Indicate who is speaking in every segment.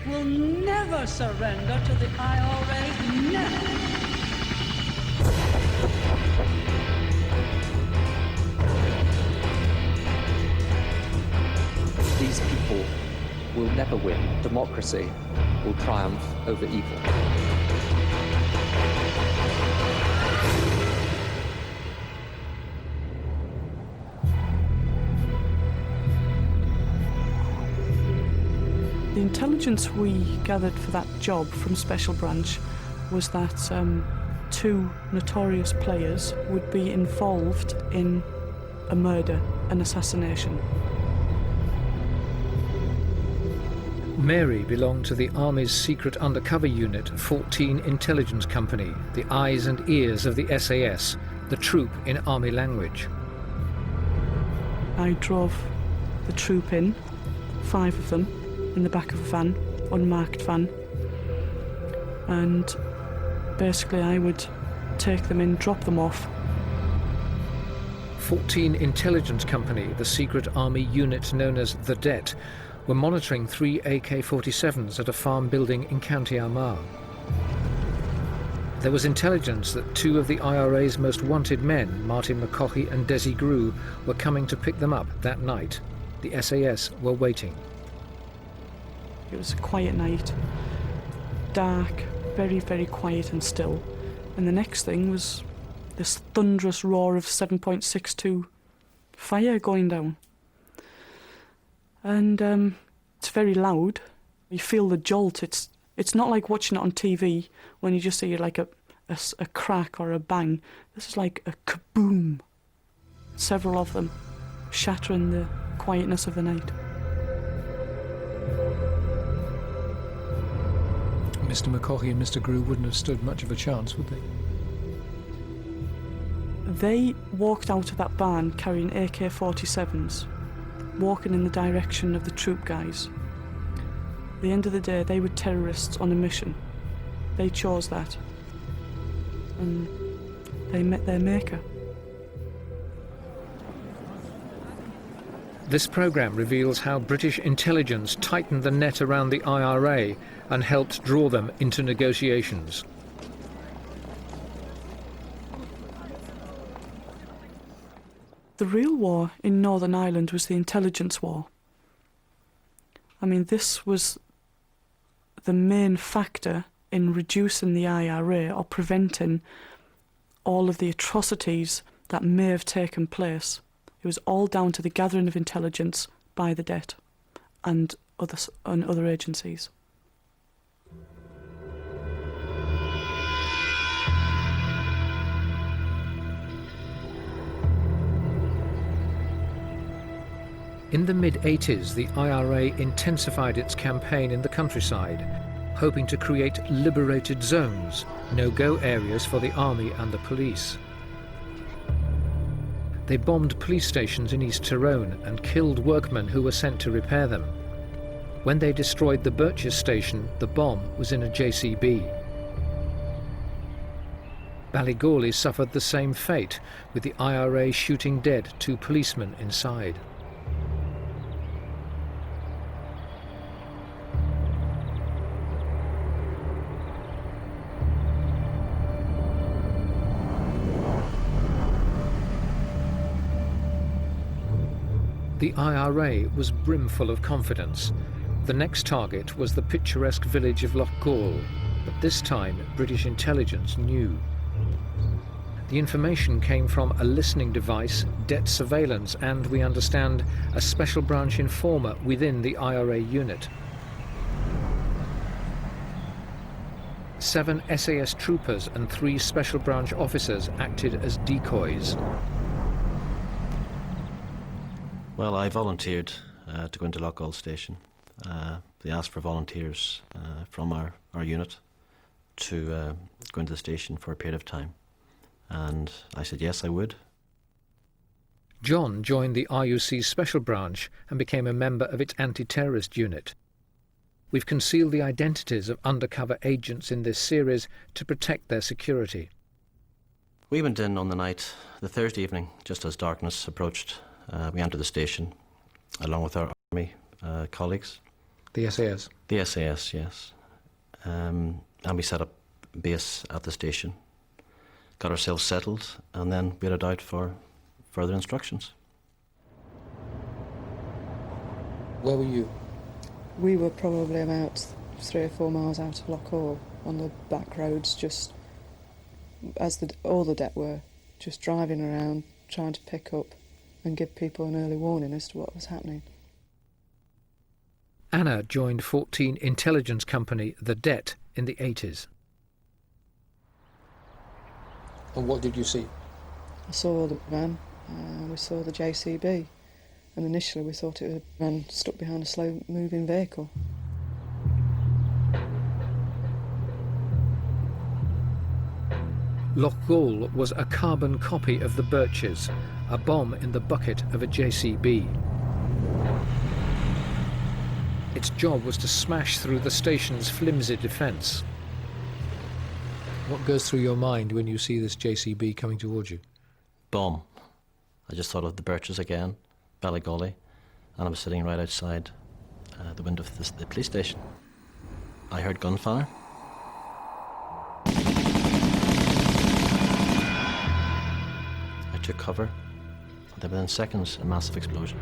Speaker 1: will never surrender to the IRA. Never.
Speaker 2: These people will never win. Democracy will triumph over evil.
Speaker 3: The intelligence we gathered for that job from Special Branch was that two notorious players would be involved in a murder, an assassination.
Speaker 4: Mary belonged to the Army's secret undercover unit, 14 Intelligence Company, the eyes and ears of the SAS, the troop in Army language.
Speaker 3: I drove the troop in, 5 of them, in the back of a van, unmarked van, and basically I would take them in, drop them off.
Speaker 4: 14 Intelligence Company, the secret Army unit known as the Det, were monitoring 3 AK-47s at a farm building in County Armagh. There was intelligence that 2 of the IRA's most wanted men, Martin McCaughey and Desi Grew, were coming to pick them up that night. The SAS were waiting.
Speaker 3: It was a quiet night, dark, very, very quiet and still. And the next thing was this thunderous roar of 7.62 fire going down. And it's very loud. You feel the jolt. It's not like watching it on TV when you just see like a crack or a bang. This is like a kaboom. Several of them shattering the quietness of the night.
Speaker 5: Mr. McCaughey and Mr. Grew wouldn't have stood much of a chance, would they?
Speaker 3: They walked out of that barn carrying AK-47s, walking in the direction of the troop guys. At the end of the day, they were terrorists on a mission. They chose that. And they met their maker.
Speaker 4: This programme reveals how British intelligence tightened the net around the IRA and helped draw them into negotiations.
Speaker 3: The real war in Northern Ireland was the intelligence war. I mean, this was the main factor in reducing the IRA or preventing all of the atrocities that may have taken place. It was all down to the gathering of intelligence by the Det and other agencies.
Speaker 4: In the mid-80s, the IRA intensified its campaign in the countryside, hoping to create liberated zones, no-go areas for the army and the police. They bombed police stations in East Tyrone and killed workmen who were sent to repair them. When they destroyed the Birches station, the bomb was in a JCB. Ballygawley suffered the same fate, with the IRA shooting dead 2 policemen inside. The IRA was brimful of confidence. The next target was the picturesque village of Loughgall, but this time British intelligence knew. The information came from a listening device, Det surveillance, and, we understand, a special branch informer within the IRA unit. 7 SAS troopers and 3 special branch officers acted as decoys.
Speaker 6: Well, I volunteered to go into Loughgall station. They asked for volunteers from our unit to go into the station for a period of time. And I said yes, I would.
Speaker 4: John joined the RUC's special branch and became a member of its anti-terrorist unit. We've concealed the identities of undercover agents in this series to protect their security.
Speaker 6: We went in on the night, the Thursday evening, just as darkness approached. We entered the station along with our army colleagues,
Speaker 5: The SAS?
Speaker 6: The SAS, yes. And we set up base at the station, got ourselves settled, and then waited out for further instructions.
Speaker 5: Where were you?
Speaker 7: We were probably about 3 or 4 miles out of Loch Hall on the back roads, just as all the deck were, just driving around, trying to pick up and give people an early warning as to what was happening.
Speaker 4: Anna joined 14 intelligence company The Det in the 80s.
Speaker 5: And what did you see?
Speaker 7: I saw the van, we saw the JCB, and initially we thought it was a van stuck behind a slow-moving vehicle.
Speaker 4: Loch Gall was a carbon copy of the Birches, a bomb in the bucket of a JCB. Its job was to smash through the station's flimsy defence.
Speaker 5: What goes through your mind when you see this JCB coming towards you?
Speaker 6: Bomb. I just thought of the Birches again, Ballygolly, and I was sitting right outside the window of the police station. I heard gunfire. I took cover, and then within seconds, a massive explosion.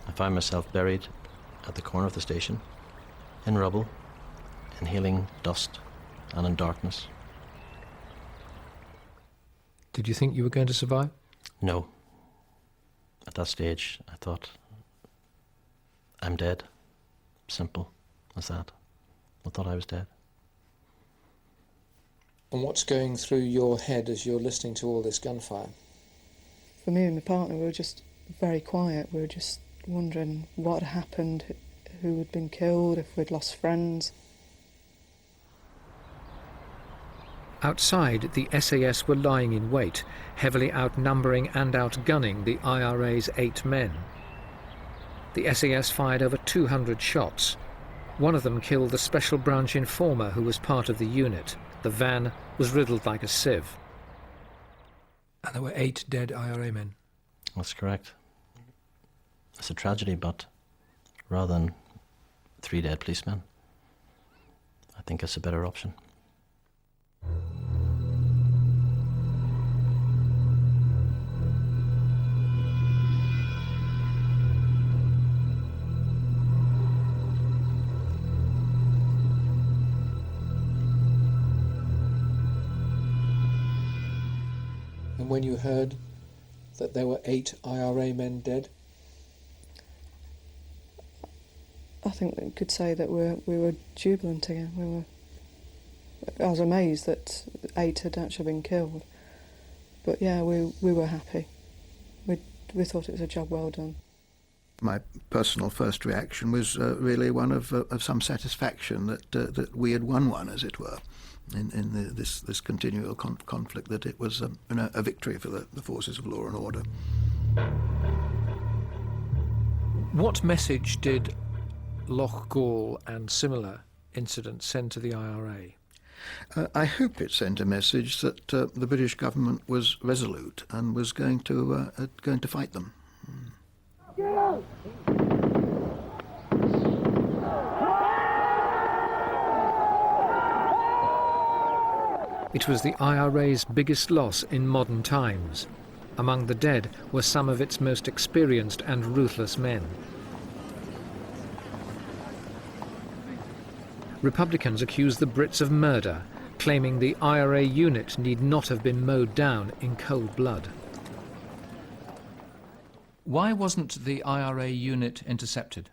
Speaker 6: I found myself buried at the corner of the station, in rubble, inhaling dust and in darkness.
Speaker 5: Did you think you were going to survive?
Speaker 6: No. At that stage, I thought, I'm dead. Simple as that. I thought I was dead.
Speaker 5: And what's going through your head as you're listening to all this gunfire?
Speaker 7: For me and my partner, we were just very quiet. We were just wondering what had happened, who had been killed, if we'd lost friends.
Speaker 4: Outside, the SAS were lying in wait, heavily outnumbering and outgunning the IRA's 8 men. The SAS fired over 200 shots. One of them killed the Special Branch informer who was part of the unit. The van was riddled like a sieve.
Speaker 5: And there were 8 dead IRA men.
Speaker 6: That's correct. It's a tragedy, but rather than 3 dead policemen, I think it's a better option.
Speaker 5: And when you heard that there were 8 IRA men dead?
Speaker 7: I think we could say that we were jubilant again. I was amazed that 8 had actually been killed. But yeah, we were happy. We thought it was a job well done.
Speaker 8: My personal first reaction was really one of some satisfaction that we had won one, as it were, in this continual conflict, that it was a victory for the forces of law and order.
Speaker 5: What message did Loch Gall and similar incidents send to the IRA?
Speaker 8: I hope it sent a message that the British government was resolute and was going to fight them.
Speaker 4: It was the IRA's biggest loss in modern times. Among the dead were some of its most experienced and ruthless men. Republicans accused the Brits of murder, claiming the IRA unit need not have been mowed down in cold blood.
Speaker 9: Why wasn't the IRA unit intercepted?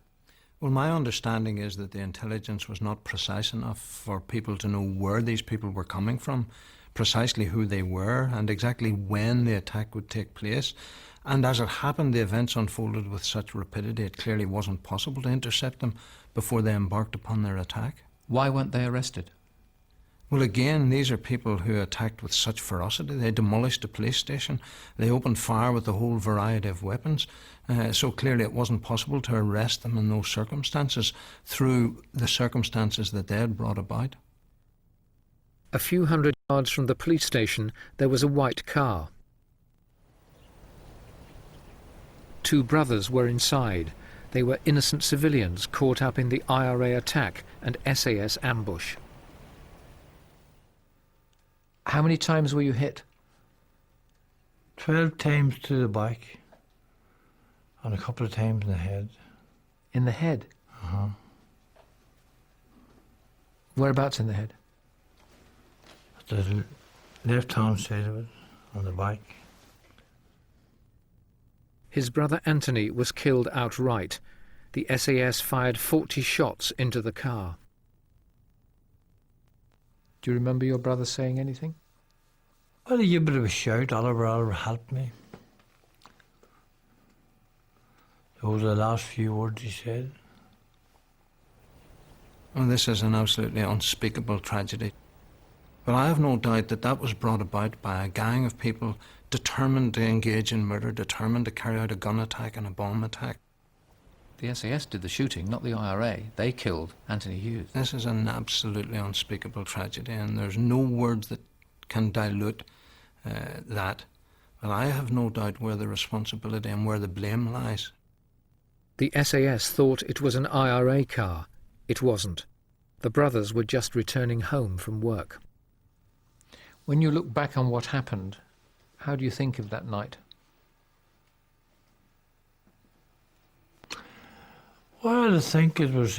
Speaker 10: Well, my understanding is that the intelligence was not precise enough for people to know where these people were coming from, precisely who they were, and exactly when the attack would take place. And as it happened, the events unfolded with such rapidity, it clearly wasn't possible to intercept them before they embarked upon their attack.
Speaker 9: Why weren't they arrested?
Speaker 10: Well, again, these are people who attacked with such ferocity. They demolished a police station. They opened fire with a whole variety of weapons. So clearly it wasn't possible to arrest them in those circumstances through the circumstances that they had brought about.
Speaker 4: A few hundred yards from the police station, there was a white car. Two brothers were inside. They were innocent civilians caught up in the IRA attack and SAS ambush.
Speaker 5: How many times were you hit?
Speaker 11: 12 times to the back and a couple of times in the head.
Speaker 5: In the head?
Speaker 11: Uh-huh.
Speaker 5: Whereabouts in the head?
Speaker 11: At the left-hand side of it, on the back.
Speaker 4: His brother Anthony was killed outright. The SAS fired 40 shots into the car.
Speaker 5: Do you remember your brother saying anything?
Speaker 11: Well, he gave a bit of a shout, Oliver, help me. Those are the last few words he said.
Speaker 10: Well, this is an absolutely unspeakable tragedy. But I have no doubt that that was brought about by a gang of people determined to engage in murder, determined to carry out a gun attack and a bomb attack.
Speaker 9: The SAS did the shooting, not the IRA. They killed Anthony Hughes.
Speaker 10: This is an absolutely unspeakable tragedy, and there's no words that can dilute that. But I have no doubt where the responsibility and where the blame lies.
Speaker 4: The SAS thought it was an IRA car. It wasn't. The brothers were just returning home from work.
Speaker 5: When you look back on what happened, how do you think of that night?
Speaker 11: Well, I think it was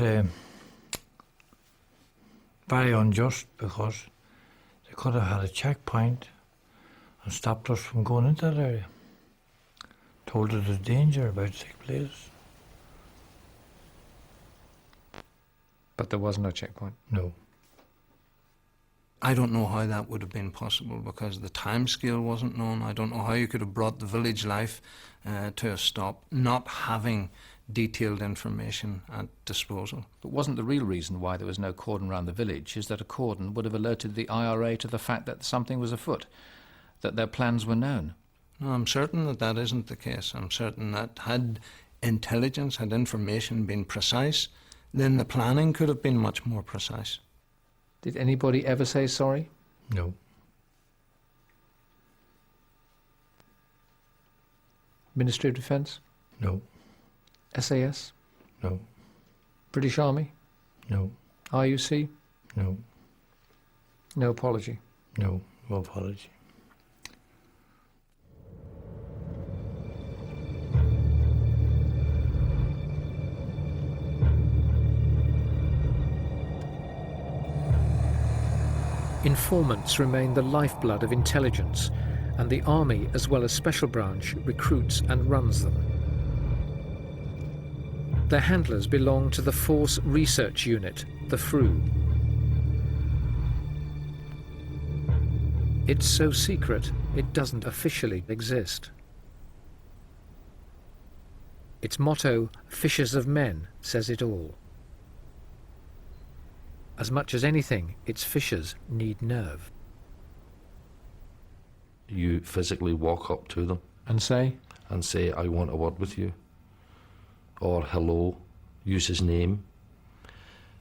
Speaker 11: very unjust because they could have had a checkpoint and stopped us from going into that area. Told us there's danger about to take place.
Speaker 5: But there was no checkpoint.
Speaker 11: No.
Speaker 10: I don't know how that would have been possible because the time scale wasn't known. I don't know how you could have brought the village life to a stop, not having detailed information at disposal.
Speaker 9: But wasn't the real reason why there was no cordon around the village is that a cordon would have alerted the IRA to the fact that something was afoot, that their plans were known?
Speaker 10: No, I'm certain that that isn't the case. I'm certain that had intelligence, had information been precise, then the planning could have been much more precise.
Speaker 5: Did anybody ever say sorry?
Speaker 11: No.
Speaker 5: Ministry of Defence?
Speaker 11: No.
Speaker 5: SAS?
Speaker 11: No.
Speaker 5: British Army?
Speaker 11: No.
Speaker 5: RUC?
Speaker 11: No.
Speaker 5: No apology?
Speaker 11: No. No apology.
Speaker 4: Informants remain the lifeblood of intelligence, and the army, as well as Special Branch, recruits and runs them. Their handlers belong to the Force Research Unit, the FRU. It's so secret, it doesn't officially exist. Its motto, Fishers of Men, says it all. As much as anything, its fishers need nerve.
Speaker 12: You physically walk up to them
Speaker 5: And say?
Speaker 12: and say, I want a word with you, or hello, use his name,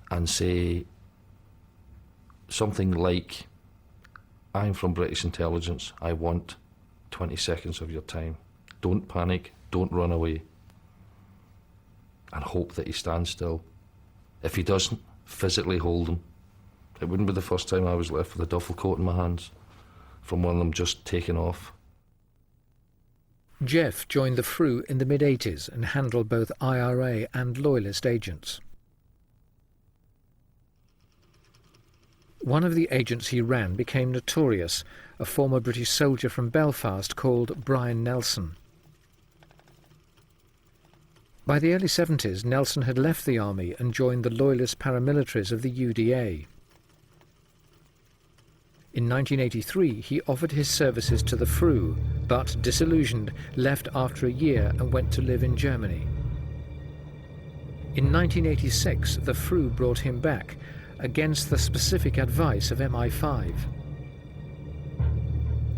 Speaker 12: and say something like, I'm from British intelligence, I want 20 seconds of your time. Don't panic, don't run away, and hope that he stands still. If he doesn't, physically hold him. It wouldn't be the first time I was left with a duffel coat in my hands from one of them just taking off.
Speaker 4: Jeff joined the FRU in the mid-80s and handled both IRA and Loyalist agents. One of the agents he ran became notorious, a former British soldier from Belfast called Brian Nelson. By the early 70s, Nelson had left the army and joined the Loyalist paramilitaries of the UDA. In 1983, he offered his services to the FRU, but, disillusioned, left after a year and went to live in Germany. In 1986, the FRU brought him back, against the specific advice of MI5.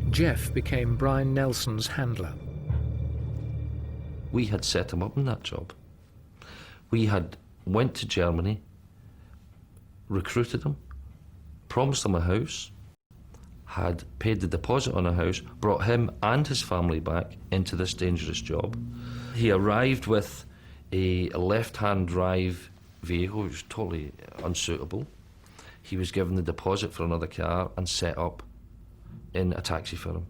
Speaker 4: Jeff became Brian Nelson's handler.
Speaker 12: We had set him up in that job. We had went to Germany, recruited him, promised him a house, had paid the deposit on a house, brought him and his family back into this dangerous job. He arrived with a left-hand drive vehicle, which was totally unsuitable. He was given the deposit for another car and set up in a taxi for him.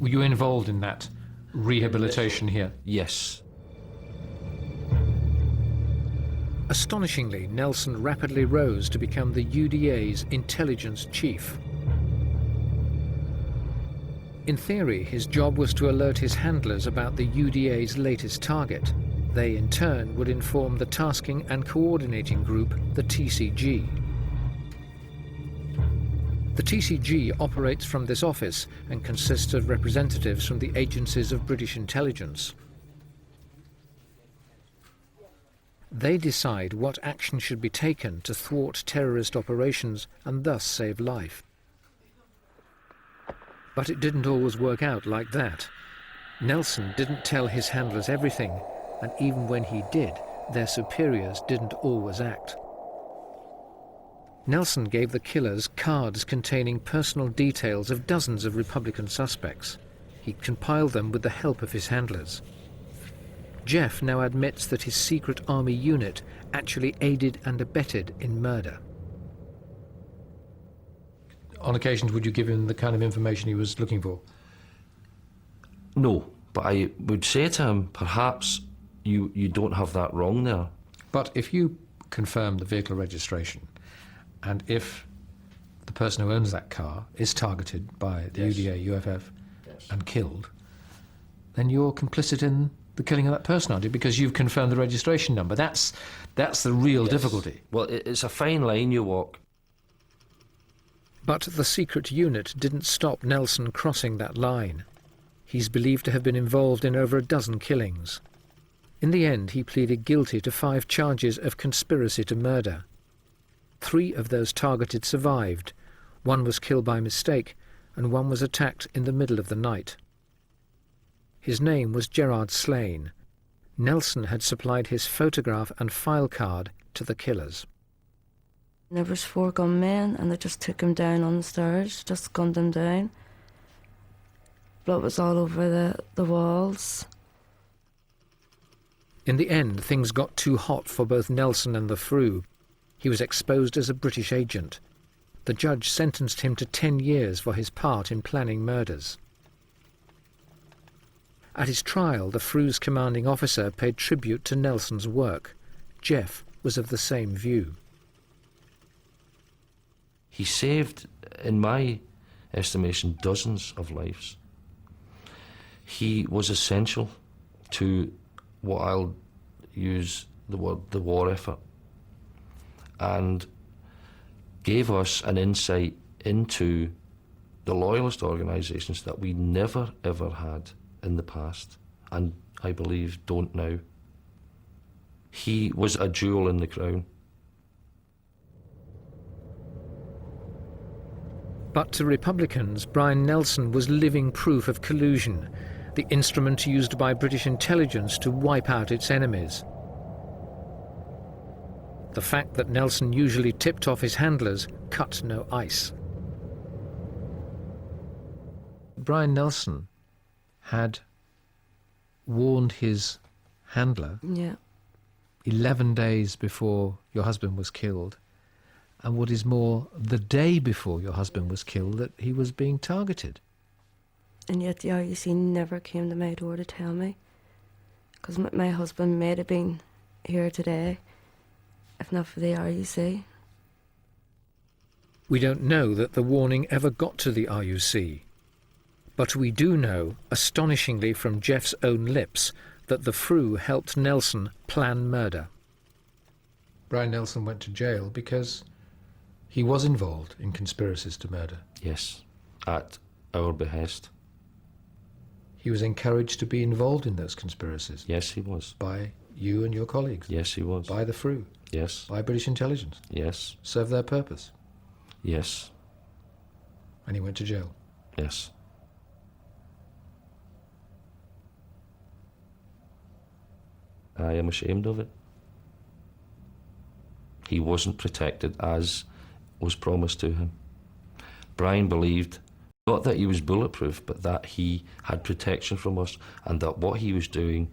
Speaker 5: Were you involved in that rehabilitation here?
Speaker 12: Yes.
Speaker 4: Astonishingly, Nelson rapidly rose to become the UDA's intelligence chief. In theory, his job was to alert his handlers about the UDA's latest target. They, in turn, would inform the tasking and coordinating group, the TCG. The TCG operates from this office and consists of representatives from the agencies of British intelligence. They decide what action should be taken to thwart terrorist operations and thus save life. But it didn't always work out like that. Nelson didn't tell his handlers everything, and even when he did, their superiors didn't always act. Nelson gave the killers cards containing personal details of dozens of Republican suspects. He compiled them with the help of his handlers. Jeff now admits that his secret army unit actually aided and abetted in murder.
Speaker 5: On occasions, would you give him the kind of information he was looking for?
Speaker 12: No, but I would say to him, perhaps you don't have that wrong there.
Speaker 5: But if you confirm the vehicle registration, and if the person who owns that car is targeted by the UDA, UFF, and killed, then you're complicit in the killing of that person, aren't you? Because you've confirmed the registration number. That's the real difficulty.
Speaker 12: Well, it's a fine line you walk.
Speaker 4: But the secret unit didn't stop Nelson crossing that line. He's believed to have been involved in over a dozen killings. In the end, he pleaded guilty to 5 charges of conspiracy to murder. 3 of those targeted survived. 1 was killed by mistake, and 1 was attacked in the middle of the night. His name was Gerard Slane. Nelson had supplied his photograph and file card to the killers.
Speaker 13: There was 4 gunmen, and they just took him down on the stairs, just gunned him down. Blood was all over the walls.
Speaker 4: In the end, things got too hot for both Nelson and the Frew. He was exposed as a British agent. The judge sentenced him to 10 years for his part in planning murders. At his trial, the Frew's commanding officer paid tribute to Nelson's work. Jeff was of the same view.
Speaker 12: He saved, in my estimation, dozens of lives. He was essential to what I'll use the word the war effort, and gave us an insight into the loyalist organisations that we never ever had in the past, and I believe don't now. He was a jewel in the crown.
Speaker 4: But to Republicans, Brian Nelson was living proof of collusion, the instrument used by British intelligence to wipe out its enemies. The fact that Nelson usually tipped off his handlers cut no ice. Brian Nelson had warned his handler 11 days before your husband was killed, and what is more, the day before your husband was killed, that he was being targeted.
Speaker 13: And yet the RUC never came to my door to tell me, because my husband might have been here today if not for the RUC.
Speaker 4: We don't know that the warning ever got to the RUC, but we do know, astonishingly from Jeff's own lips, that the Frew helped Nelson plan murder.
Speaker 5: Brian Nelson went to jail because he was involved in conspiracies to murder.
Speaker 12: Yes, at our behest.
Speaker 5: He was encouraged to be involved in those conspiracies.
Speaker 12: Yes, he was.
Speaker 5: By you and your colleagues.
Speaker 12: Yes, he was.
Speaker 5: By the Frew.
Speaker 12: Yes.
Speaker 5: By British intelligence.
Speaker 12: Yes.
Speaker 5: Serve their purpose.
Speaker 12: Yes.
Speaker 5: And he went to jail.
Speaker 12: Yes. I am ashamed of it. He wasn't protected as was promised to him. Brian believed Not that he was bulletproof, but that he had protection from us, and that what he was doing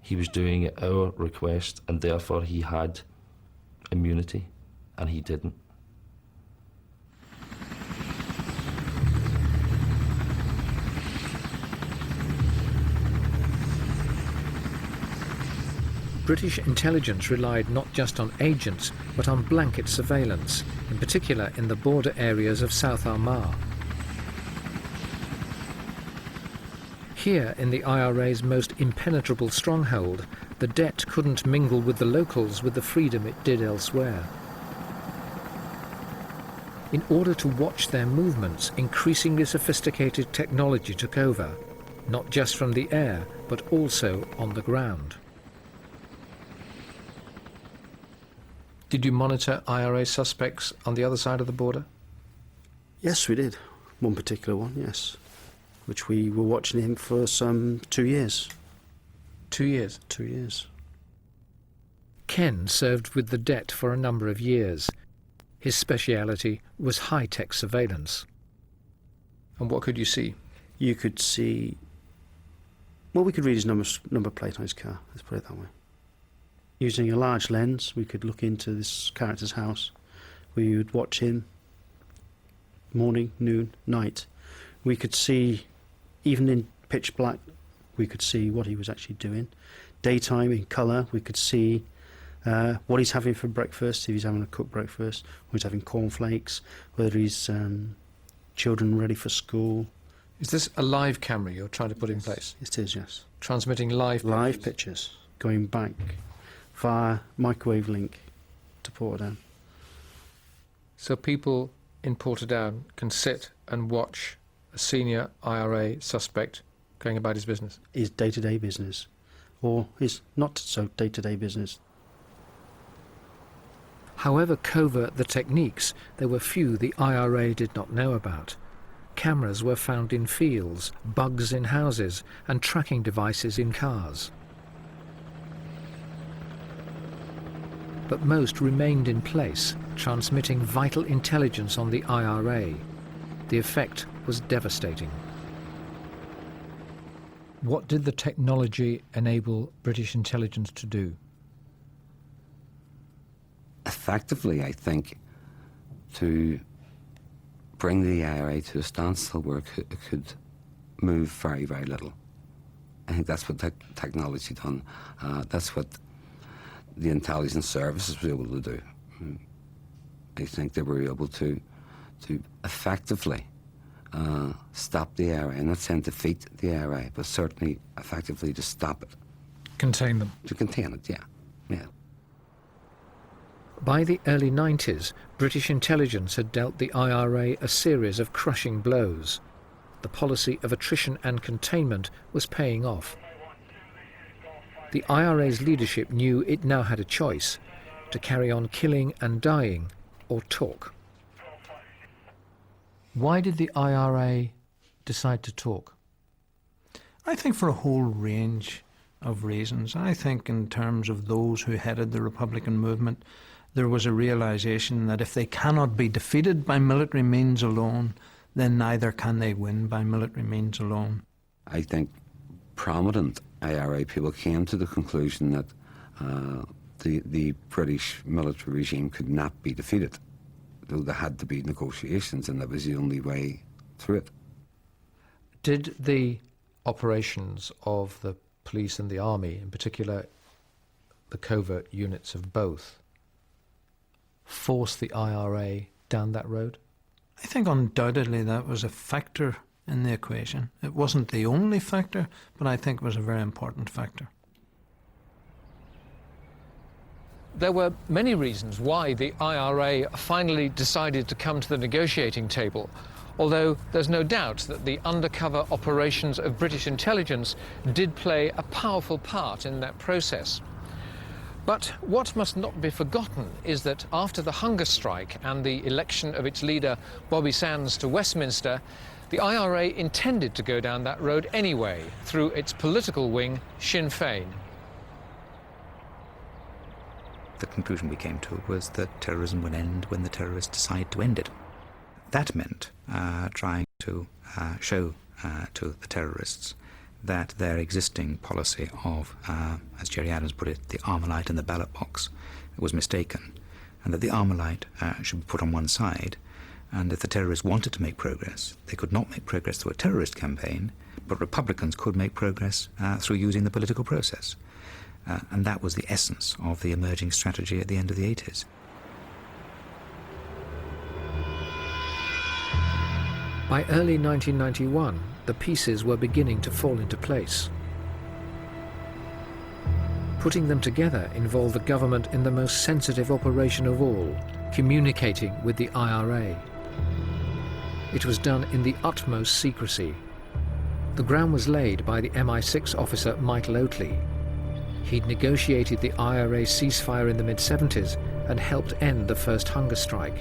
Speaker 12: at our request, and therefore he had immunity, and he didn't.
Speaker 4: British intelligence relied not just on agents, but on blanket surveillance, in particular in the border areas of South Armagh. Here, in the IRA's most impenetrable stronghold, the Det couldn't mingle with the locals with the freedom it did elsewhere. In order to watch their movements, increasingly sophisticated technology took over, not just from the air, but also on the ground. Did you monitor IRA suspects on the other side of the border?
Speaker 14: Yes, we did. One particular one, yes. Which we were watching him for some 2 years.
Speaker 4: 2 years?
Speaker 14: 2 years.
Speaker 4: Ken served with the Det for a number of years. His speciality was high-tech surveillance. And what could you see?
Speaker 14: You could see... Well, we could read his number plate on his car, let's put it that way. Using a large lens, we could look into this character's house. We would watch him morning, noon, night. We could see, even in pitch black, we could see what he was actually doing. Daytime, in colour, we could see what he's having for breakfast, if he's having a cooked breakfast, or he's having cornflakes, whether he's children ready for school.
Speaker 4: Is this a live camera you're trying to put in place?
Speaker 14: It is, yes.
Speaker 4: Transmitting live pictures?
Speaker 14: Live pictures, going back via microwave link to Portadown.
Speaker 4: So people in Portadown can sit and watch a senior IRA suspect going about his business?
Speaker 14: His day-to-day business, or his not-so day-to-day business.
Speaker 4: However covert the techniques, there were few the IRA did not know about. Cameras were found in fields, bugs in houses, and tracking devices in cars. But most remained in place, transmitting vital intelligence on the IRA. The effect was devastating. What did the technology enable British intelligence to do?
Speaker 15: Effectively, I think, to bring the IRA to a standstill where it could move very, very little. I think that's what technology done. That's what the intelligence services were able to do. I think they were able to effectively stop the IRA. I'm not saying defeat the IRA, but certainly effectively to stop it.
Speaker 4: Contain them?
Speaker 15: To contain it, yeah.
Speaker 4: By the early 90s, British intelligence had dealt the IRA a series of crushing blows. The policy of attrition and containment was paying off. The IRA's leadership knew it now had a choice: to carry on killing and dying, or talk. Why did the IRA decide to talk?
Speaker 10: I think for a whole range of reasons. I think in terms of those who headed the Republican movement, there was a realisation that if they cannot be defeated by military means alone, then neither can they win by military means alone.
Speaker 15: I think prominent IRA people came to the conclusion that the British military regime could not be defeated. Though there had to be negotiations, and that was the only way through it.
Speaker 4: Did the operations of the police and the army, in particular the covert units of both, force the IRA down that road?
Speaker 10: I think undoubtedly that was a factor in the equation. It wasn't the only factor, but I think it was a very important factor.
Speaker 4: There were many reasons why the IRA finally decided to come to the negotiating table, although there's no doubt that the undercover operations of British intelligence did play a powerful part in that process. But what must not be forgotten is that after the hunger strike and the election of its leader, Bobby Sands, to Westminster, the IRA intended to go down that road anyway, through its political wing, Sinn Féin.
Speaker 16: The conclusion we came to was that terrorism would end when the terrorists decide to end it. That meant trying to show to the terrorists that their existing policy of, as Jerry Adams put it, the Armalite in the ballot box was mistaken, and that the Armalite should be put on one side, and if the terrorists wanted to make progress, they could not make progress through a terrorist campaign, but Republicans could make progress through using the political process. And that was the essence of the emerging strategy at the end of the 80s.
Speaker 4: By early 1991, the pieces were beginning to fall into place. Putting them together involved the government in the most sensitive operation of all, communicating with the IRA. It was done in the utmost secrecy. The ground was laid by the MI6 officer Michael Oatley. He'd negotiated the IRA ceasefire in the mid-70s and helped end the first hunger strike.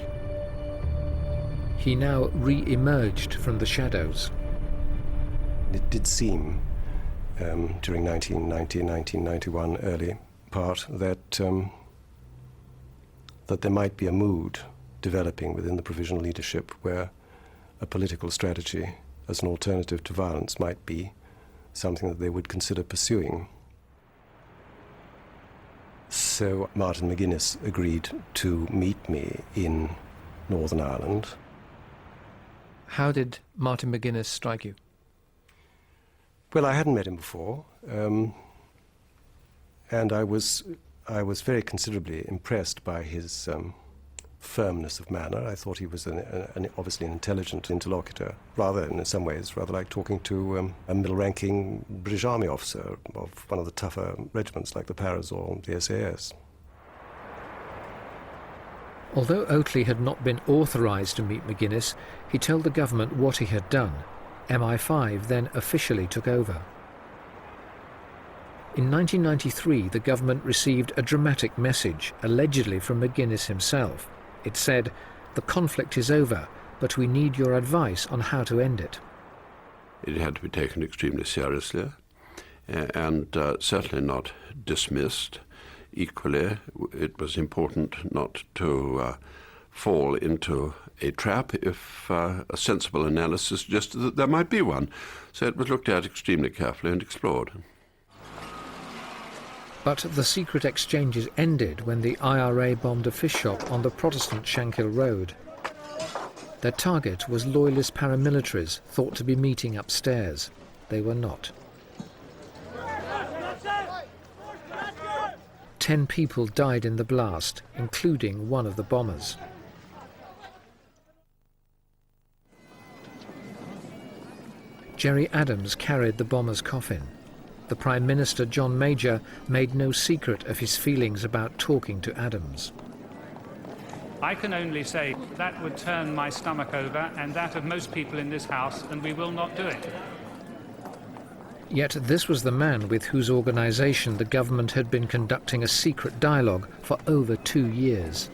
Speaker 4: He now re-emerged from the shadows.
Speaker 17: It did seem, during 1990 and 1991 early part, that there might be a mood developing within the provisional leadership where a political strategy as an alternative to violence might be something that they would consider pursuing. So Martin McGuinness agreed to meet me in Northern Ireland.
Speaker 4: How did Martin McGuinness strike you?
Speaker 17: Well, I hadn't met him before, and I was very considerably impressed by his firmness of manner. I thought he was obviously an intelligent interlocutor, rather, in some ways, rather like talking to a middle-ranking British Army officer of one of the tougher regiments like the Paras or the SAS.
Speaker 4: Although Oatley had not been authorised to meet McGuinness, he told the government what he had done. MI5 then officially took over. In 1993, the government received a dramatic message, allegedly from McGuinness himself. It said, "The conflict is over, but we need your advice on how to end it."
Speaker 18: It had to be taken extremely seriously and certainly not dismissed. Equally, it was important not to fall into a trap if a sensible analysis suggested that there might be one. So it was looked at extremely carefully and explored.
Speaker 4: But the secret exchanges ended when the IRA bombed a fish shop on the Protestant Shankill Road. Their target was loyalist paramilitaries thought to be meeting upstairs. They were not. 10 people died in the blast, including one of the bombers. Jerry Adams carried the bomber's coffin. The Prime Minister, John Major, made no secret of his feelings about talking to Adams.
Speaker 19: I can only say that would turn my stomach over and that of most people in this House, and we will not do it.
Speaker 4: Yet this was the man with whose organisation the government had been conducting a secret dialogue for over 2 years.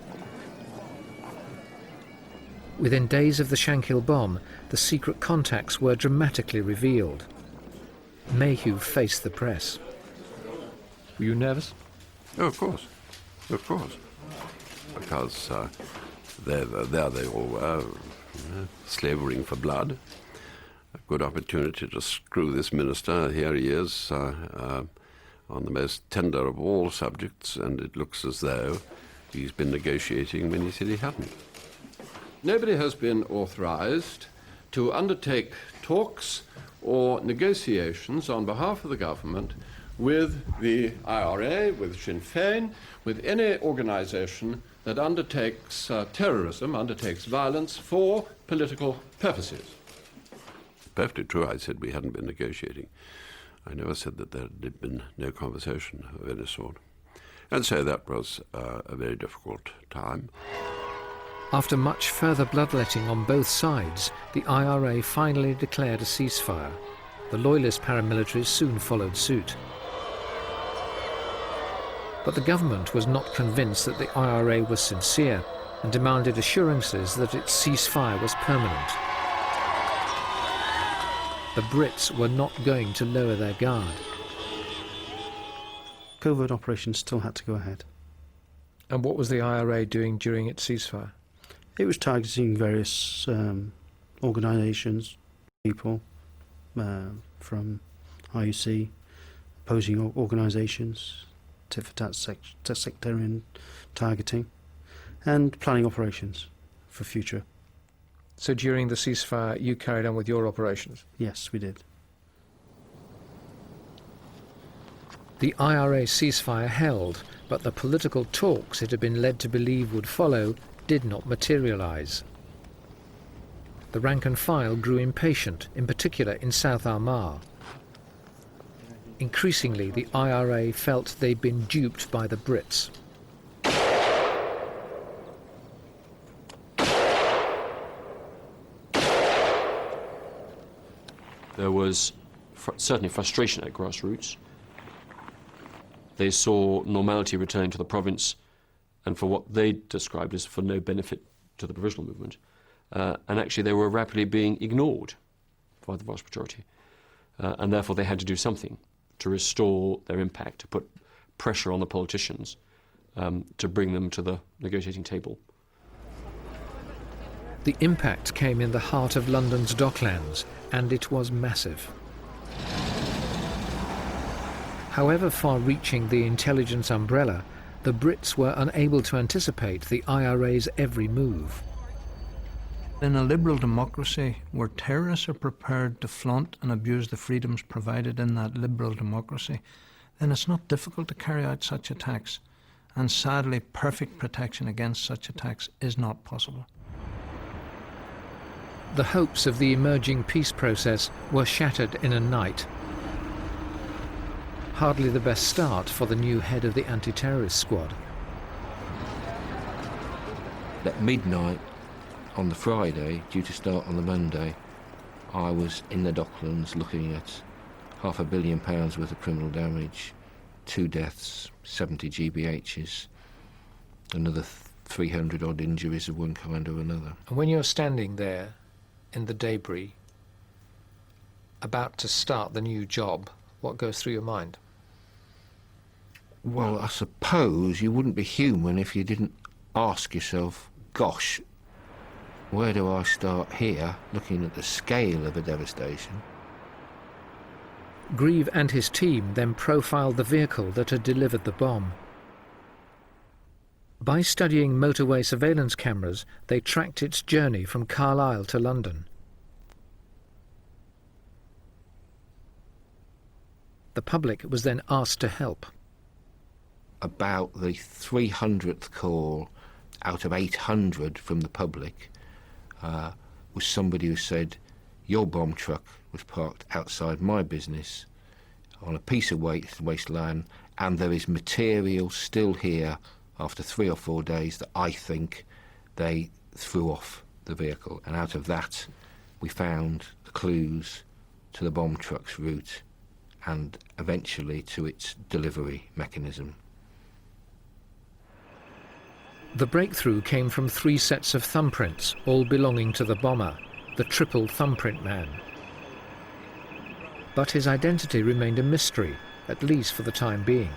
Speaker 4: Within days of the Shankill bomb, the secret contacts were dramatically revealed. Mayhew faced the press.
Speaker 9: Were you nervous?
Speaker 18: Oh, of course. Of course. Because there they all were, slavering for blood. A good opportunity to screw this minister. Here he is on the most tender of all subjects, and it looks as though he's been negotiating when he said he hadn't. Nobody has been authorized to undertake talks or negotiations on behalf of the government with the IRA, with Sinn Féin, with any organization that undertakes terrorism, undertakes violence for political purposes. Perfectly true, I said we hadn't been negotiating. I never said that there had been no conversation of any sort. And so that was a very difficult time.
Speaker 4: After much further bloodletting on both sides, the IRA finally declared a ceasefire. The loyalist paramilitaries soon followed suit. But the government was not convinced that the IRA was sincere and demanded assurances that its ceasefire was permanent. The Brits were not going to lower their guard.
Speaker 14: Covert operations still had to go ahead.
Speaker 4: And what was the IRA doing during its ceasefire?
Speaker 14: It was targeting various organisations, people from IUC, opposing organisations, tit-for-tat sectarian targeting, and planning operations for future.
Speaker 4: So during the ceasefire, you carried on with your operations?
Speaker 14: Yes, we did.
Speaker 4: The IRA ceasefire held, but the political talks it had been led to believe would follow did not materialise. The rank and file grew impatient, in particular in South Armagh. Increasingly, the IRA felt they'd been duped by the Brits.
Speaker 20: There was certainly frustration at grassroots. They saw normality returning to the province, and for what they described as for no benefit to the provisional movement. And actually they were rapidly being ignored by the vast majority. And therefore they had to do something to restore their impact, to put pressure on the politicians, to bring them to the negotiating table.
Speaker 4: The impact came in the heart of London's docklands, and it was massive. However far-reaching the intelligence umbrella, the Brits were unable to anticipate the IRA's every move.
Speaker 10: In a liberal democracy where terrorists are prepared to flaunt and abuse the freedoms provided in that liberal democracy, then it's not difficult to carry out such attacks. And sadly, perfect protection against such attacks is not possible.
Speaker 4: The hopes of the emerging peace process were shattered in a night. Hardly the best start for the new head of the anti-terrorist squad.
Speaker 12: At midnight on the Friday, due to start on the Monday, I was in the Docklands looking at £500 million worth of criminal damage, 2 deaths, 70 GBHs, another 300 odd injuries of one kind or another.
Speaker 4: And when you're standing there in the debris, about to start the new job, what goes through your mind?
Speaker 12: Well, I suppose you wouldn't be human if you didn't ask yourself, gosh, where do I start here, looking at the scale of the devastation?
Speaker 4: Grieve and his team then profiled the vehicle that had delivered the bomb. By studying motorway surveillance cameras, they tracked its journey from Carlisle to London. The public was then asked to help.
Speaker 12: About the 300th call out of 800 from the public was somebody who said, your bomb truck was parked outside my business on a piece of wasteland, and there is material still here after 3 or 4 days that I think they threw off the vehicle. And out of that we found the clues to the bomb truck's route and eventually to its delivery mechanism.
Speaker 4: The breakthrough came from 3 sets of thumbprints, all belonging to the bomber, the triple thumbprint man. But his identity remained a mystery, at least for the time being.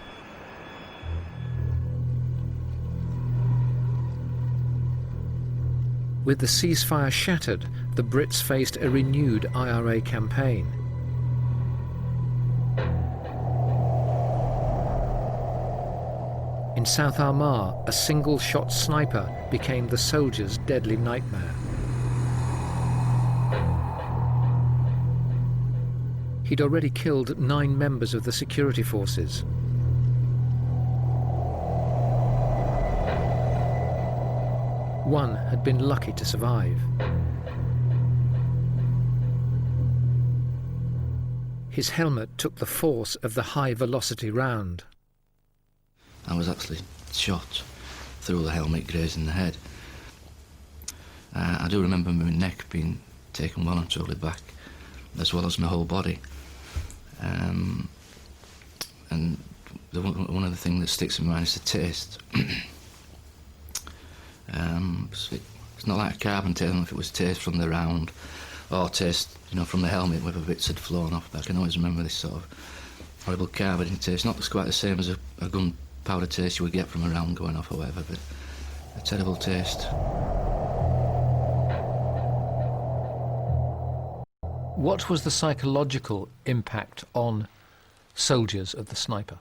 Speaker 4: With the ceasefire shattered, the Brits faced a renewed IRA campaign. In South Armagh, a single-shot sniper became the soldier's deadly nightmare. He'd already killed 9 members of the security forces. One had been lucky to survive. His helmet took the force of the high-velocity round.
Speaker 21: I was actually shot through the helmet, grazing the head. I do remember my neck being taken voluntarily back, as well as my whole body. And one of the things that sticks in my mind is the taste. It's not like a carbon taste. I don't know if it was taste from the round or taste, from the helmet, whether bits had flown off. But I can always remember this sort of horrible carbon taste. Not quite the same as a gunpowder taste you would get from a round going off or whatever, but a terrible taste.
Speaker 9: What was the psychological impact on soldiers of the sniper?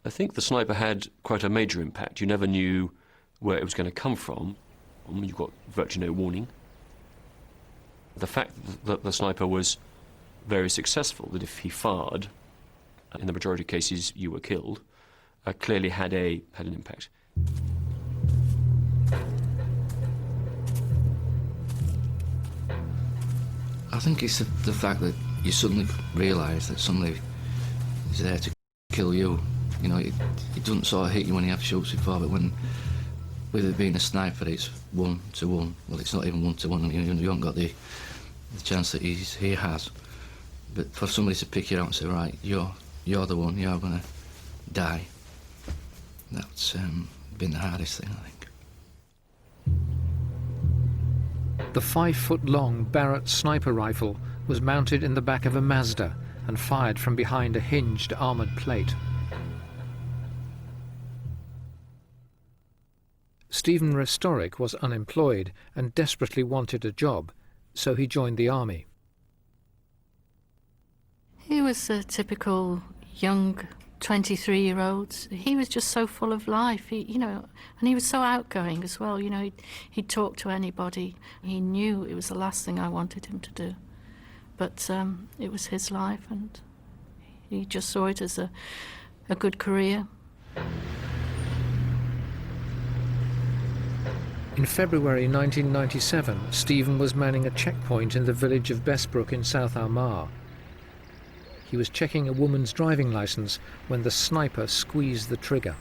Speaker 20: I think the sniper had quite a major impact. You never knew where it was going to come from. You got virtually no warning. The fact that the sniper was very successful, that if he fired, in the majority of cases you were killed, clearly had an impact.
Speaker 21: I think it's the fact that you suddenly realise that somebody is there to kill you. You know, it doesn't sort of hit you when you have shoots before, but when, with it being a sniper, it's 1-to-1. Well, it's not even 1-to-1. You haven't got the chance that he has. But for somebody to pick you out and say, right, you're the one, you're going to die, that's been the hardest thing, I think.
Speaker 4: The 5-foot-long Barrett sniper rifle was mounted in the back of a Mazda and fired from behind a hinged armoured plate. Stephen Restorick was unemployed and desperately wanted a job, so he joined the army.
Speaker 1: He was a typical young 23-year-old. He was just so full of life, and he was so outgoing as well. You know, he'd talk to anybody. He knew it was the last thing I wanted him to do. But it was his life, and he just saw it as a good career.
Speaker 4: In February 1997, Stephen was manning a checkpoint in the village of Bessbrook in South Armagh. He was checking a woman's driving licence when the sniper squeezed the trigger.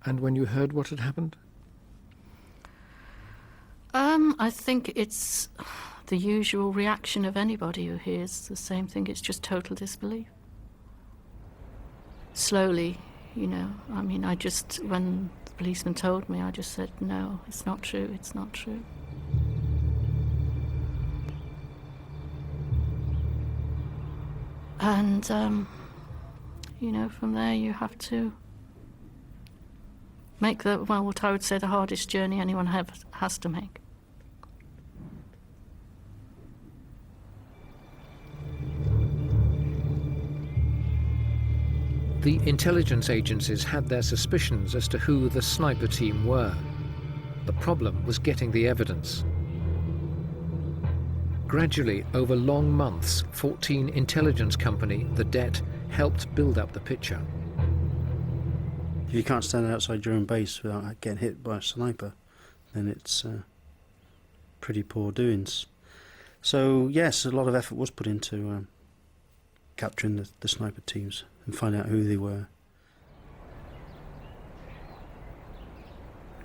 Speaker 4: And when you heard what had happened?
Speaker 1: I think it's the usual reaction of anybody who hears the same thing. It's just total disbelief. Slowly, when the policeman told me, I just said, no, it's not true, it's not true. And, from there you have to make what I would say the hardest journey anyone has to make.
Speaker 4: The intelligence agencies had their suspicions as to who the sniper team were. The problem was getting the evidence. Gradually, over long months, 14 intelligence company, the Det, helped build up the picture.
Speaker 14: If you can't stand outside your own base without getting hit by a sniper, then it's pretty poor doings. So yes, a lot of effort was put into capturing the sniper teams and finding out who they were.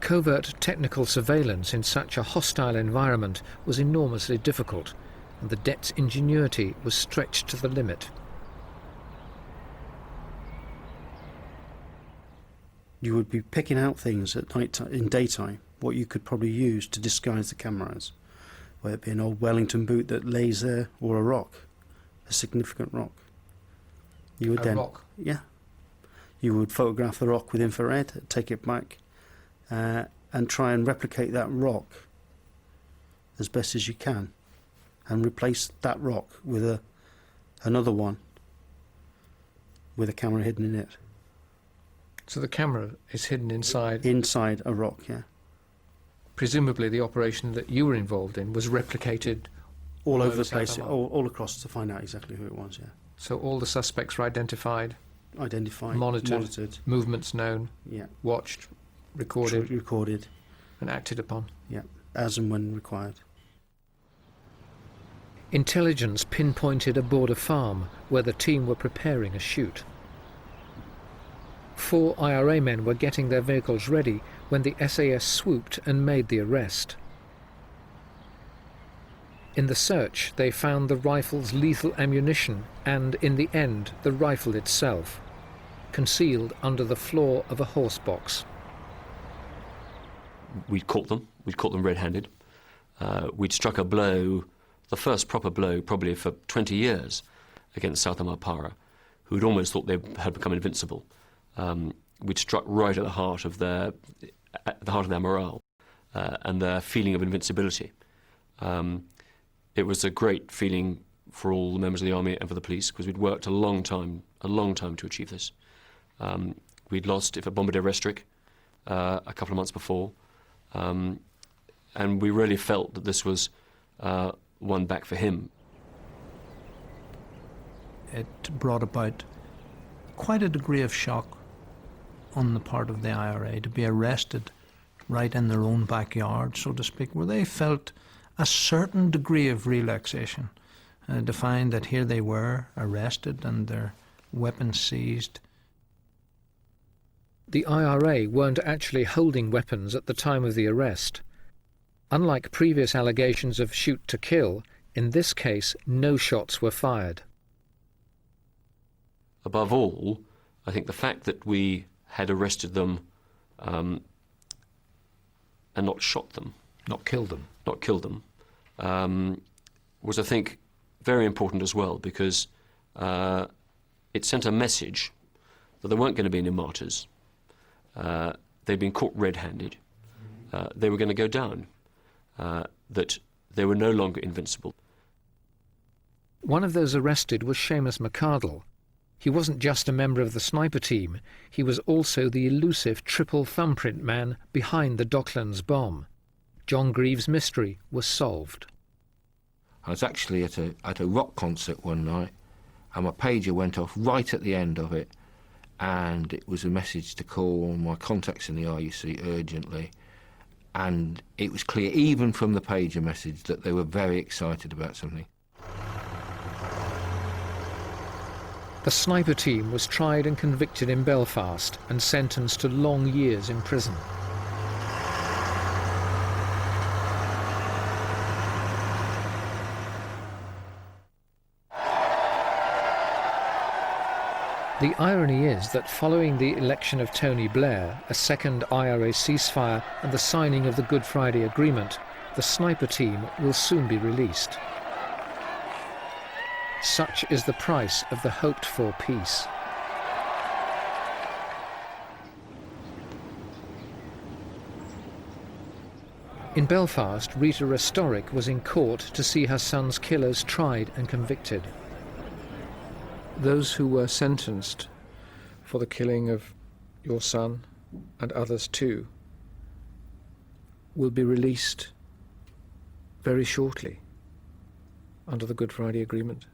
Speaker 4: Covert technical surveillance in such a hostile environment was enormously difficult, and the Det's ingenuity was stretched to the limit.
Speaker 14: You would be picking out things at night in daytime, what you could probably use to disguise the cameras, whether it be an old Wellington boot that lays there or a rock, a significant rock. You would
Speaker 9: rock?
Speaker 14: Yeah. You would photograph the rock with infrared, take it back, and try and replicate that rock as best as you can, and replace that rock with another one with a camera hidden in it.
Speaker 4: So the camera is hidden inside?
Speaker 14: Inside a rock, yeah.
Speaker 4: Presumably the operation that you were involved in was replicated
Speaker 14: all over the place, all across, to find out exactly who it was, yeah.
Speaker 4: So all the suspects were identified? Monitored. Movements known?
Speaker 14: Yeah.
Speaker 4: Watched? Recorded?
Speaker 14: Recorded.
Speaker 4: And acted upon?
Speaker 14: Yeah, as and when required.
Speaker 4: Intelligence pinpointed aboard a farm where the team were preparing a shoot. 4 IRA men were getting their vehicles ready when the SAS swooped and made the arrest. In the search, they found the rifle's lethal ammunition and, in the end, the rifle itself, concealed under the floor of a horse box.
Speaker 20: We'd caught them red-handed. We'd struck a blow, the first proper blow probably for 20 years, against South Armagh, who'd almost thought they had become invincible. We'd struck right at the heart of their at the heart of their morale and their feeling of invincibility. It was a great feeling for all the members of the army and for the police, because we'd worked a long time to achieve this. We'd lost at Bombardier Restrick a couple of months before, and we really felt that this was one back for him.
Speaker 10: It brought about quite a degree of shock on the part of the IRA to be arrested right in their own backyard, so to speak, where they felt a certain degree of relaxation, to find that here they were arrested and their weapons seized.
Speaker 4: The IRA weren't actually holding weapons at the time of the arrest. Unlike previous allegations of shoot to kill, in this case no shots were fired.
Speaker 20: Above all, I think the fact that we had arrested them and not shot them,
Speaker 4: not killed them,
Speaker 20: was, I think, very important as well, because it sent a message that there weren't going to be any martyrs. They'd been caught red-handed. They were going to go down, that they were no longer invincible.
Speaker 4: One of those arrested was Seamus McArdle. He wasn't just a member of the sniper team, he was also the elusive triple thumbprint man behind the Docklands bomb. John Greaves' mystery was solved.
Speaker 2: I was actually at a rock concert one night, and my pager went off right at the end of it, and it was a message to call my contacts in the RUC urgently, and it was clear even from the pager message that they were very excited about something.
Speaker 4: The sniper team was tried and convicted in Belfast and sentenced to long years in prison. The irony is that following the election of Tony Blair, a second IRA ceasefire and the signing of the Good Friday Agreement, the sniper team will soon be released. Such is the price of the hoped-for peace. In Belfast, Rita Restorick was in court to see her son's killers tried and convicted. Those who were sentenced for the killing of your son and others too will be released very shortly under the Good Friday Agreement.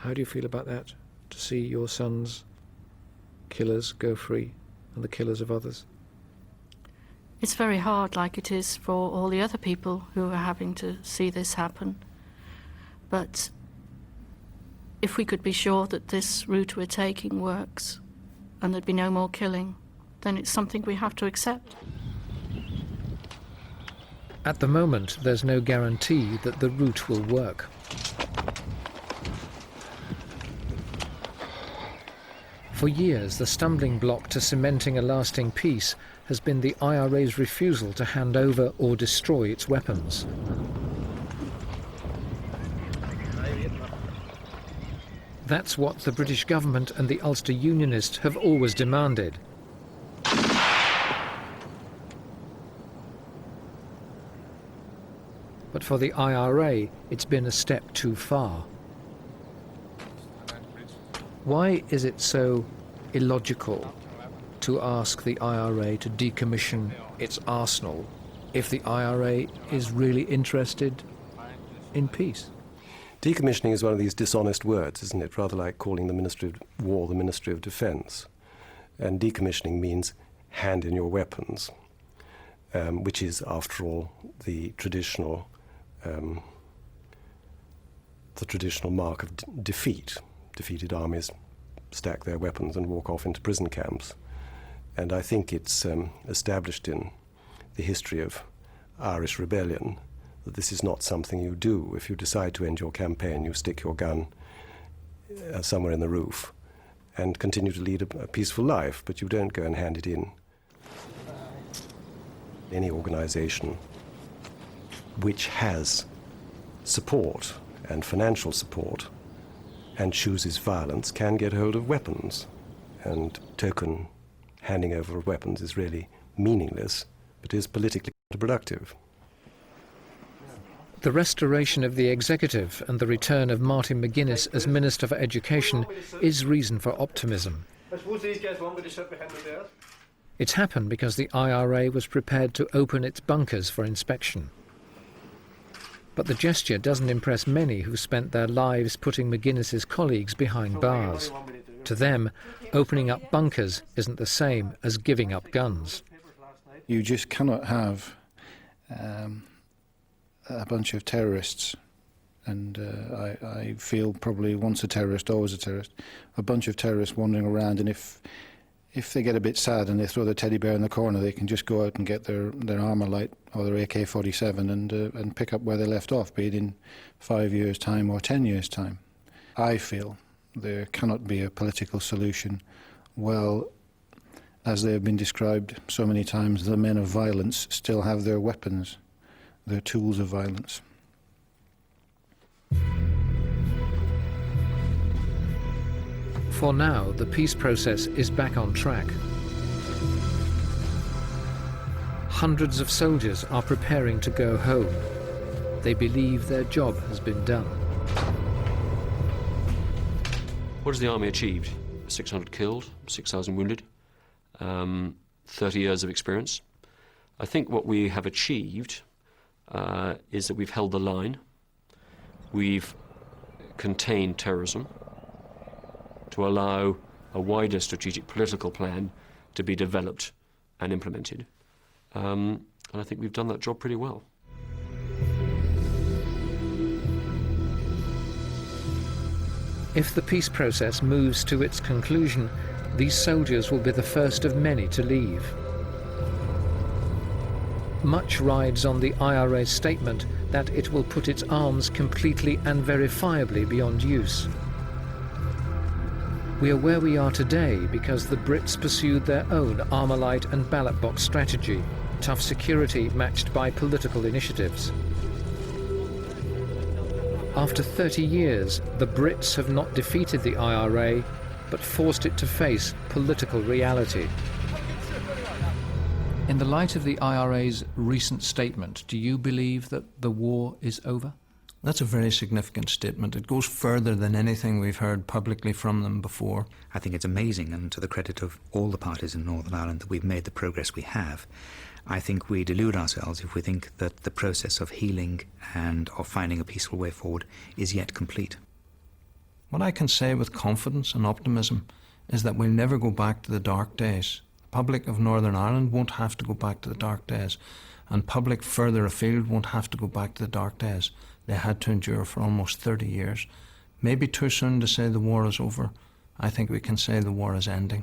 Speaker 4: How do you feel about that, to see your son's killers go free and the killers of others?
Speaker 1: It's very hard, like it is for all the other people who are having to see this happen. But if we could be sure that this route we're taking works and there'd be no more killing, then it's something we have to accept.
Speaker 4: At the moment, there's no guarantee that the route will work. For years, the stumbling block to cementing a lasting peace has been the IRA's refusal to hand over or destroy its weapons. That's what the British government and the Ulster Unionists have always demanded. But for the IRA, it's been a step too far. Why is it so illogical to ask the IRA to decommission its arsenal if the IRA is really interested in peace?
Speaker 17: Decommissioning is one of these dishonest words, isn't it? Rather like calling the Ministry of War the Ministry of Defence. And decommissioning means hand in your weapons, which is, after all, the traditional mark of defeat. Defeated armies stack their weapons and walk off into prison camps. And I think it's established in the history of Irish rebellion that this is not something you do. If you decide to end your campaign, you stick your gun somewhere in the roof and continue to lead a peaceful life, but you don't go and hand it in. Any organization which has support and financial support and chooses violence can get hold of weapons. And token handing over of weapons is really meaningless but is politically counterproductive.
Speaker 4: The restoration of the executive and the return of Martin McGuinness as Minister for Education is reason for optimism.
Speaker 11: I suppose these guys want me to sit behind the desk.
Speaker 4: It's happened because the IRA was prepared to open its bunkers for inspection. But the gesture doesn't impress many who've spent their lives putting McGuinness's colleagues behind bars. To them, opening up bunkers isn't the same as giving up guns.
Speaker 3: You just cannot have a bunch of terrorists, and I feel probably once a terrorist, always a terrorist, a bunch of terrorists wandering around, and if they get a bit sad and they throw their teddy bear in the corner, they can just go out and get their Armalite or their AK-47 and pick up where they left off, be it in 5 years' time or 10 years' time. I feel there cannot be a political solution. Well, as they have been described so many times, the men of violence still have their weapons, their tools of violence.
Speaker 4: For now, the peace process is back on track. Hundreds of soldiers are preparing to go home. They believe their job has been done.
Speaker 20: What has the army achieved? 600 killed, 6,000 wounded, 30 years of experience. I think what we have achieved is that we've held the line, we've contained terrorism to allow a wider strategic political plan to be developed and implemented. And I think we've done that job pretty well.
Speaker 4: If the peace process moves to its conclusion, these soldiers will be the first of many to leave. Much rides on the IRA's statement that it will put its arms completely and verifiably beyond use. We are where we are today because the Brits pursued their own Armalite and ballot box strategy, tough security matched by political initiatives. After 30 years, the Brits have not defeated the IRA, but forced it to face political reality.
Speaker 9: In the light of the IRA's recent statement, do you believe that the war is over?
Speaker 10: That's a very significant statement. It goes further than anything we've heard publicly from them before.
Speaker 16: I think it's amazing, and to the credit of all the parties in Northern Ireland, that we've made the progress we have. I think we delude ourselves if we think that the process of healing and of finding a peaceful way forward is yet complete.
Speaker 10: What I can say with confidence and optimism is that we'll never go back to the dark days. The public of Northern Ireland won't have to go back to the dark days, and public further afield won't have to go back to the dark days they had to endure for almost 30 years. Maybe too soon to say the war is over. I think we can say the war is ending.